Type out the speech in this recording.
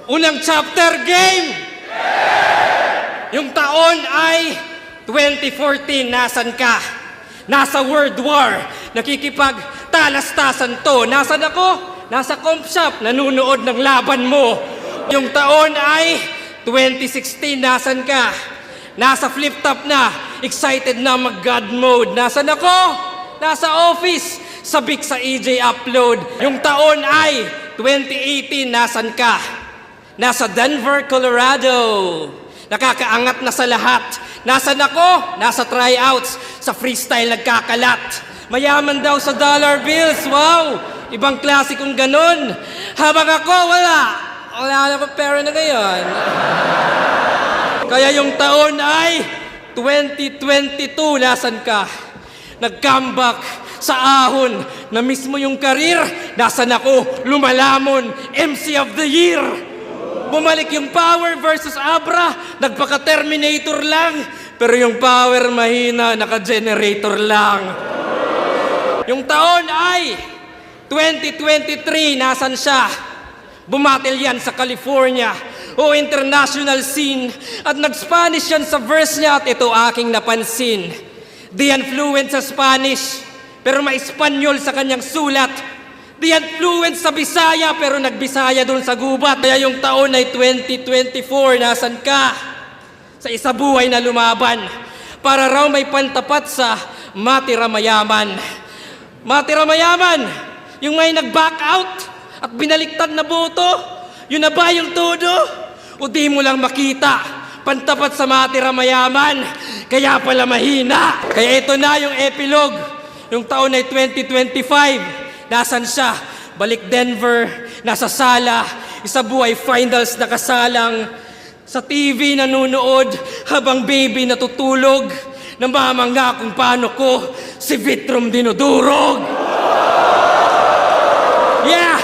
Unang chapter, game! Yung taon ay 2014, nasan ka? Nasa World War, nakikipagtalastasan to. Nasan ako? Nasa comp shop, nanunood ng laban mo. Yung taon ay 2016, nasan ka? Nasa flip top na, excited na mag-God mode. Nasan ako? Nasa office, sabik sa EJ upload. Yung taon ay 2018, nasan ka? Nasa Denver, Colorado. Nakakaangat na sa lahat. Nasaan ako? Nasa tryouts. Sa freestyle nagkakalat. Mayaman daw sa dollar bills. Wow! Ibang klase kong ganun. Habang ako, wala. Wala na akong pera na ngayon. Kaya yung taon ay 2022. Nasaan ka? Nag-comeback sa ahon na mismo yung karir. Nasaan ako? Lumalamon. MC of the year. Bumalik yung power versus Abra, nagpaka-Terminator lang. Pero yung power mahina, naka-generator lang. Yung taon ay 2023, nasan siya? Bumatil yan sa California o international scene. At nag-Spanish yan sa verse niya at ito aking napansin. Di yan fluent sa Spanish, pero ma-Espanyol sa kanyang sulat. Di yan fluent sa Bisaya, pero nagbisaya doon sa gubat. Kaya yung taon ay 2024, nasan ka? Sa isa buhay na lumaban, para raw may pantapat sa matira mayaman. Matira mayaman, yung may nag-back out at binaliktad na boto, yun na ba yung todo? O di mo lang makita, pantapat sa matira mayaman, kaya pala mahina. Kaya ito na yung epilogue, yung taon ay 2025. Nasaan siya? Balik Denver, nasa sala, isa buhay finals nakasalang. Sa TV nanunood, habang baby natutulog, namamangga kung paano ko si Vitrom dinudurog. Yeah!